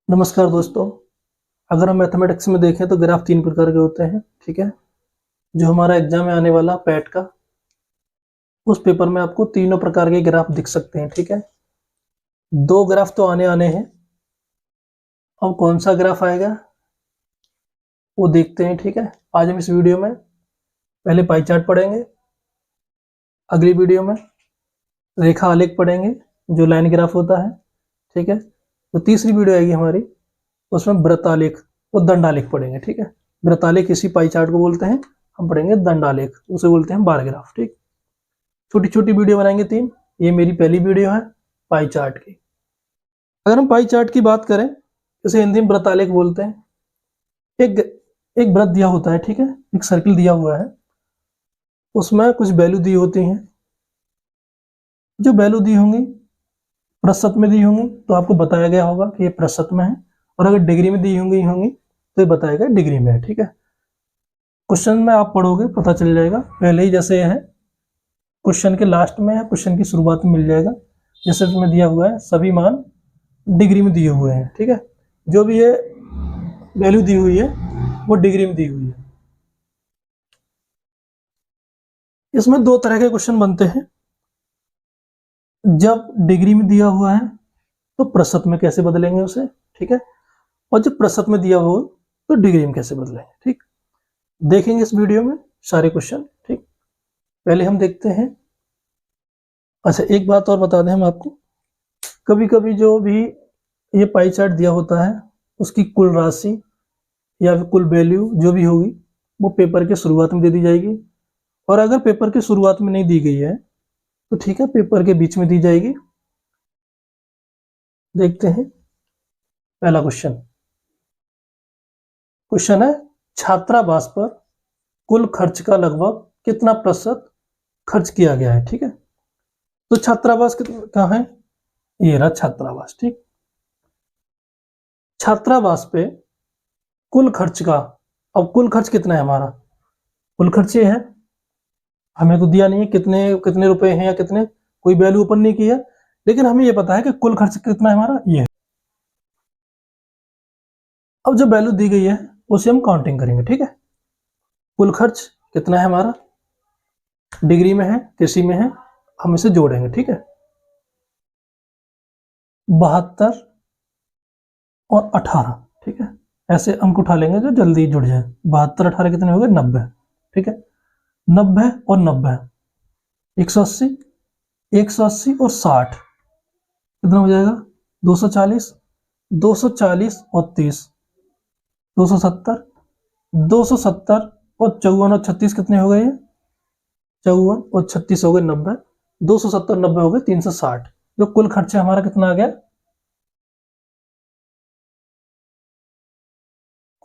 नमस्कार दोस्तों। अगर हम मैथमेटिक्स में देखें तो ग्राफ 3 प्रकार के होते हैं। ठीक है, जो हमारा एग्जाम में आने वाला पैट का, उस पेपर में आपको तीनों प्रकार के ग्राफ दिख सकते हैं। ठीक है, 2 ग्राफ तो आने आने हैं। अब कौन सा ग्राफ आएगा वो देखते हैं। ठीक है, आज हम इस वीडियो में पहले पाई चार्ट पढ़ेंगे, अगली वीडियो में रेखा आलेख पढ़ेंगे जो लाइन ग्राफ होता है। ठीक है, तो तीसरी वीडियो आएगी हमारी, उसमें वृत्तालेख और दंडालेख पढ़ेंगे। ठीक है, वृत्तालेख इसी पाई चार्ट को बोलते हैं, हम पढ़ेंगे दंडालेख, उसे बोलते हैं बार ग्राफ। ठीक, छोटी छोटी वीडियो बनाएंगे 3। ये मेरी पहली वीडियो है पाई चार्ट की। अगर हम पाई चार्ट की बात करें, इसे हिंदी में वृत्तालेख बोलते हैं। एक एक वृत्त दिया होता है, ठीक है, एक सर्किल दिया हुआ है, उसमें कुछ वैल्यू दी होती हैं। जो वैल्यू दी होंगी प्रतिशत में दी होंगी तो आपको बताया गया होगा कि ये प्रतिशत में है, और अगर डिग्री में दी होंगी तो ये बताएगा डिग्री में है। ठीक है, क्वेश्चन में आप पढ़ोगे पता चल जाएगा, पहले ही जैसे है क्वेश्चन के लास्ट में या क्वेश्चन की शुरुआत में मिल जाएगा। जैसे इसमें दिया हुआ है सभी मान डिग्री में दिए हुए हैं। ठीक है, जो भी ये वैल्यू दी हुई है वो डिग्री में दी हुई है। इसमें 2 तरह के क्वेश्चन बनते हैं। जब डिग्री में दिया हुआ है तो प्रतिशत में कैसे बदलेंगे उसे। ठीक है, और जब प्रतिशत में दिया हुआ तो डिग्री में कैसे बदलेंगे। ठीक, देखेंगे इस वीडियो में सारे क्वेश्चन। ठीक, पहले हम देखते हैं। अच्छा, एक बात और बता दें हम आपको, कभी कभी जो भी ये पाई चार्ट दिया होता है उसकी कुल राशि या फिर कुल वैल्यू जो भी होगी वो पेपर के शुरुआत में दे दी जाएगी, और अगर पेपर के शुरुआत में नहीं दी गई है तो ठीक है पेपर के बीच में दी जाएगी। देखते हैं पहला क्वेश्चन। क्वेश्चन है छात्रावास पर कुल खर्च का लगभग कितना प्रतिशत खर्च किया गया है। ठीक है, तो छात्रावास कहाँ है, ये रहा छात्रावास। ठीक, छात्रावास पे कुल खर्च का, अब कुल खर्च कितना है हमारा, कुल खर्च ये है, हमें तो दिया नहीं है कितने कितने रुपए हैं या कितने, कोई वैल्यू ओपन नहीं की है, लेकिन हमें ये पता है कि कुल खर्च कितना है हमारा, ये है। अब जो वैल्यू दी गई है उसे हम काउंटिंग करेंगे। ठीक है, कुल खर्च कितना है हमारा, डिग्री में है कृषि में है, हम इसे जोड़ेंगे। ठीक है, 72 और 18। ठीक है, ऐसे अंक उठा लेंगे जो जल्दी जुड़ जाए। 72 18 कितने हो गए, 90। ठीक है, 90 और 90 180, 180 और 60 कितना हो जाएगा, 240, 240 और 30 270, 270 और 54 और 36 कितने हो गए, 54 और 36 हो गए 90, 270 90 हो गए 360। जो कुल खर्चा हमारा कितना आ गया,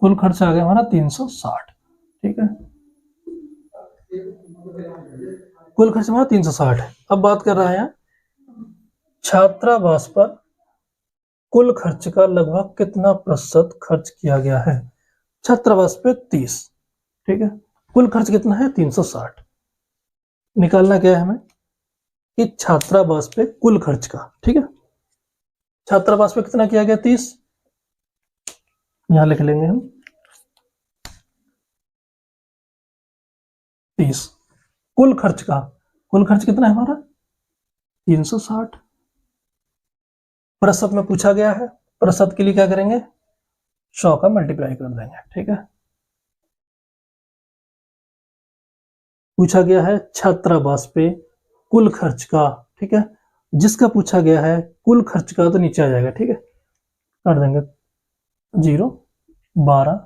कुल खर्चा आ गया हमारा 360। ठीक है, कुल खर्च हमारा 360 है। अब बात कर रहे हैं छात्रावास पर कुल खर्च का लगभग कितना प्रतिशत खर्च किया गया है। छात्रावास पे 30। ठीक है, कुल खर्च कितना है 360। निकालना क्या है हमें कि छात्रावास पे कुल खर्च का। ठीक है, छात्रावास पे कितना किया गया 30, यहां लिख लेंगे हम 30। कुल खर्च का, कुल खर्च कितना है हमारा 360। प्रतिशत में पूछा गया है, प्रतिशत के लिए क्या करेंगे 100 का मल्टीप्लाई कर देंगे। ठीक है, पूछा गया है छात्रावास पे कुल खर्च का। ठीक है, जिसका पूछा गया है कुल खर्च का तो नीचे आ जाएगा। ठीक है, कर देंगे 0 12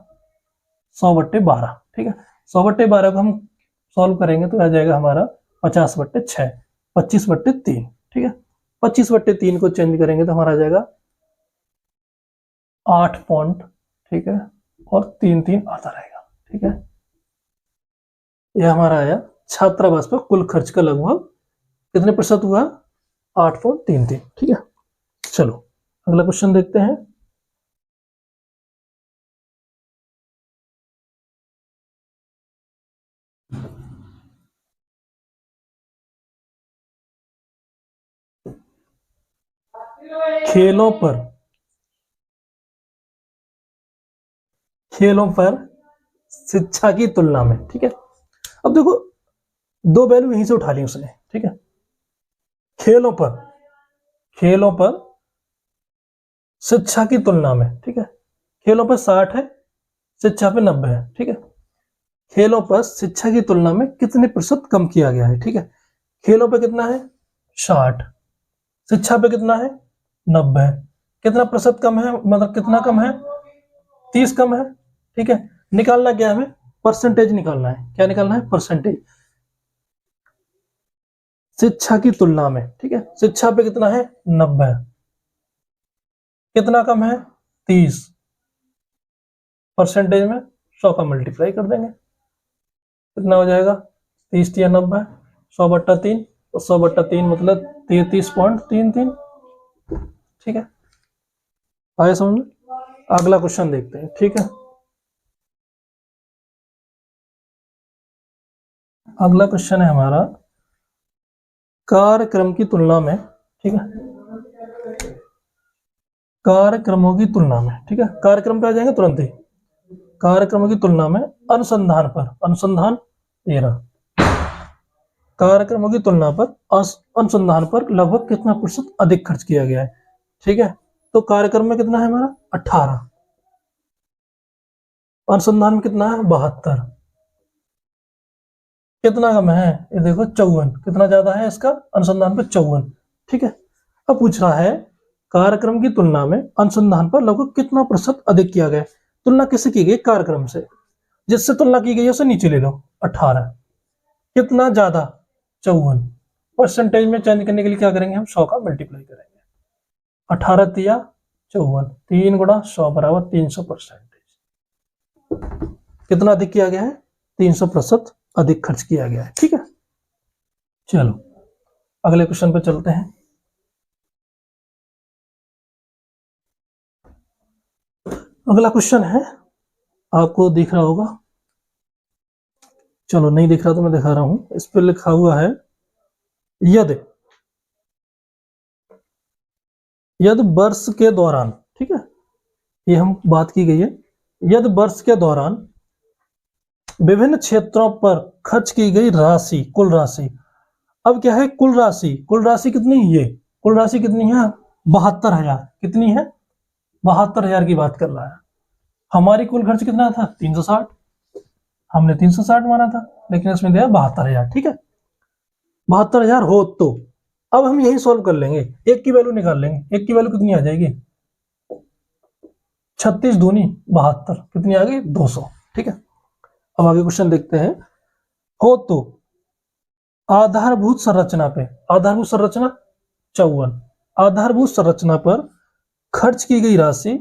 100/12। ठीक है, 100/12 को हम सॉल्व करेंगे तो आ जाएगा हमारा 50/6, 25/3। ठीक है, 25/3 को चेंज करेंगे तो हमारा आ जाएगा 8 पॉइंट। ठीक है, और 3 आता रहेगा। ठीक है, यह हमारा आया छात्रावास पर कुल खर्च का लगभग कितने प्रतिशत हुआ, 8.33। ठीक है, चलो अगला क्वेश्चन देखते हैं। खेलों पर खेलों पर शिक्षा की तुलना में, ठीक है। अब देखो दो वैल्यू यहीं से उठा ली उसने, ठीक है। खेलों पर शिक्षा की तुलना में, ठीक है। खेलों पर 60 है, शिक्षा पे 90 है, ठीक है। खेलों पर शिक्षा की तुलना में कितने प्रतिशत कम किया गया है, ठीक है। खेलों पे कितना है 60, शिक्षा पे कितना है 90 है। कितना प्रतिशत कम है, मतलब कितना कम है 30 कम है, ठीक है। निकालना क्या है हमें, परसेंटेज निकालना है। क्या निकालना है, परसेंटेज। शिक्षा की तुलना में, ठीक है। शिक्षा पे कितना है 90, कितना कम है 30, परसेंटेज में 100 का मल्टीप्लाई कर देंगे, कितना हो जाएगा 30 या 90, 100/3, तो 100/3 मतलब 33.33, ठीक है। आगे समझ। अगला क्वेश्चन देखते हैं, ठीक है। अगला क्वेश्चन है हमारा कार्यक्रम की तुलना में, ठीक है। कार्यक्रमों की तुलना में, ठीक है। कार्यक्रम पे आ जाएंगे तुरंत ही। कार्यक्रमों की तुलना में अनुसंधान पर, अनुसंधान ये रहा, कार्यक्रमों की तुलना पर अनुसंधान पर लगभग कितना प्रतिशत अधिक खर्च किया गया है, ठीक है। तो कार्यक्रम में कितना है हमारा 18, अनुसंधान में कितना है 72, कितना कम है ये देखो 54, कितना ज्यादा है इसका अनुसंधान पर 54, ठीक है। अब पूछ रहा है कार्यक्रम की तुलना में अनुसंधान पर लगभग कितना प्रतिशत अधिक किया गया। तुलना किससे की गई, कार्यक्रम से। जिससे तुलना की गई है उसे नीचे ले लो, 18, कितना ज्यादा 54, परसेंटेज में चेंज करने के लिए क्या करेंगे हम 100 का मल्टीप्लाई करेंगे, 18 तिया 54, 3 गुणा 100 बराबर 300 परसेंटेज। कितना अधिक किया गया है 300% अधिक खर्च किया गया है, ठीक है। चलो अगले क्वेश्चन पे चलते हैं। अगला क्वेश्चन है, आपको दिख रहा होगा, चलो नहीं दिख रहा तो मैं दिखा रहा हूं। इस पर लिखा हुआ है यदि वर्ष के दौरान, ठीक है, ये हम बात की गई है, यदि वर्ष के दौरान विभिन्न क्षेत्रों पर खर्च की गई राशि, कुल राशि। अब क्या है कुल राशि कितनी, ये कुल राशि कितनी है 72,000, कितनी है 72,000 की बात कर रहा है। हमारी कुल खर्च कितना था 360, हमने 360 माना था, लेकिन इसमें दिया 72,000, ठीक है। 72,000 हो तो अब हम यही सॉल्व कर लेंगे, एक की वैल्यू निकाल लेंगे। एक की वैल्यू कितनी आ जाएगी 36 दूनी 72, कितनी आ गई 200, ठीक है। अब आगे क्वेश्चन देखते हैं। हो तो आधारभूत संरचना पे, आधारभूत संरचना 54, आधारभूत संरचना पर खर्च की गई राशि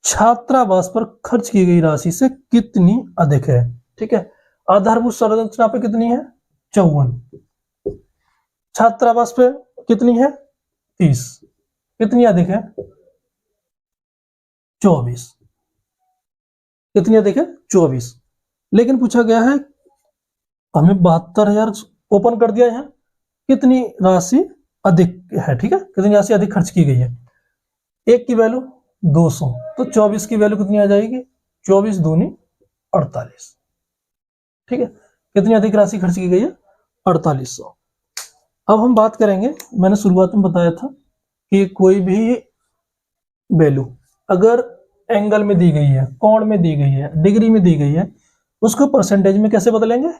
छात्रावास पर खर्च की गई राशि से कितनी अधिक है, ठीक है। आधारभूत संरचना पे कितनी है 54, छात्रावास पे कितनी है 30, कितनी अधिक है 24, कितनी अधिक है 24। लेकिन पूछा गया है हमें 72,000 ओपन कर दिया है, कितनी राशि अधिक है, ठीक है, कितनी राशि अधिक खर्च की गई है। एक की वैल्यू 200, तो 24 की वैल्यू कितनी आ जाएगी 24 दूनी 48, ठीक है। कितनी अधिक राशि खर्च की गई है 4800। अब हम बात करेंगे, मैंने शुरुआत में बताया था कि कोई भी वैल्यू अगर एंगल में दी गई है, कोण में दी गई है, डिग्री में दी गई है, उसको परसेंटेज में कैसे बदलेंगे,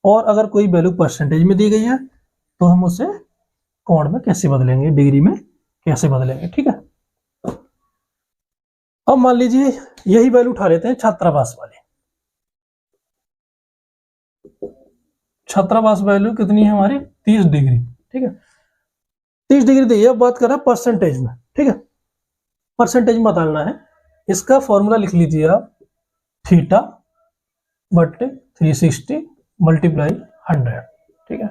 और अगर कोई वैल्यू परसेंटेज में दी गई है तो हम उसे कोण में कैसे बदलेंगे, डिग्री में कैसे बदलेंगे, ठीक है। अब मान लीजिए यही वैल्यू उठा लेते हैं छात्रावास वाले। छात्रावास वैल्यू कितनी है हमारी 30 डिग्री, ठीक है। 30 डिग्री दी है, अब बात कर रहा है परसेंटेज में, ठीक है। परसेंटेज में बदलना है, इसका फॉर्मूला लिख लीजिए आप, थीटा बटे 360 मल्टीप्लाई 100, ठीक है।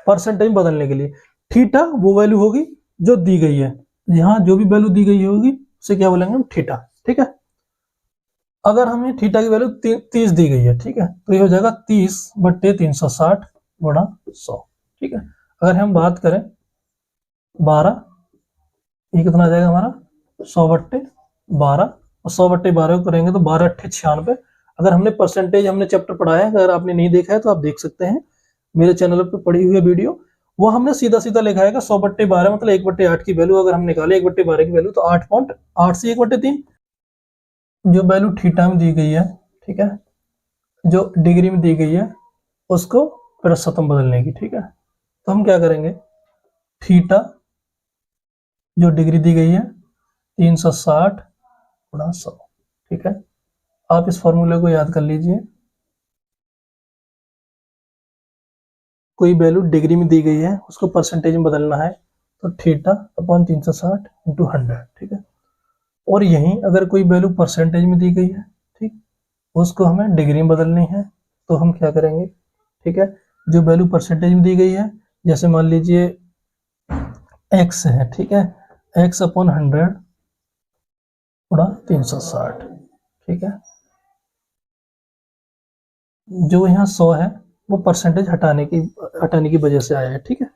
परसेंटेज में बदलने के लिए थीटा वो वैल्यू होगी जो दी गई है, यहां जो भी वैल्यू दी गई होगी उसे क्या बोलेंगे हम थीटा, ठीक है। अगर हमें थीटा की वैल्यू 30 दी गई है, ठीक है, तो ये हो जाएगा 30 बटे 360 गुणा 100, ठीक है। अगर हम बात करें 12, ये कितना आ जाएगा हमारा 100 बटे 12 और 100/12 को करेंगे तो 12 अट्ठे 96। अगर हमने परसेंटेज हमने चैप्टर पढ़ा है, अगर आपने नहीं देखा है तो आप देख सकते हैं मेरे चैनल पर पड़ी हुई है वीडियो। वो हमने सीधा सीधा लिखा है 100/12 मतलब 1/8 की वैल्यू अगर हम निकाले 1/12 की वैल्यू तो 8.8 से 1/3 जो वैल्यू थीटा में दी गई है, ठीक है, जो डिग्री में दी गई है उसको प्रतिशतम बदलने की, ठीक है। तो हम क्या करेंगे, थीटा जो डिग्री दी गई है 360 गुणा 100, ठीक है। आप इस फॉर्मूले को याद कर लीजिए। कोई वैल्यू डिग्री में दी गई है उसको परसेंटेज में बदलना है तो थीटा अपॉन 360 इंटू 100, ठीक है। और यहीं अगर कोई वैल्यू परसेंटेज में दी गई है, ठीक, उसको हमें डिग्री में बदलनी है तो हम क्या करेंगे, ठीक है, जो वैल्यू परसेंटेज में दी गई है, जैसे मान लीजिए x है, ठीक है, x अपॉन 100 गुणा 360, ठीक है। जो यहाँ 100 है वो परसेंटेज हटाने की वजह से आया है, ठीक है।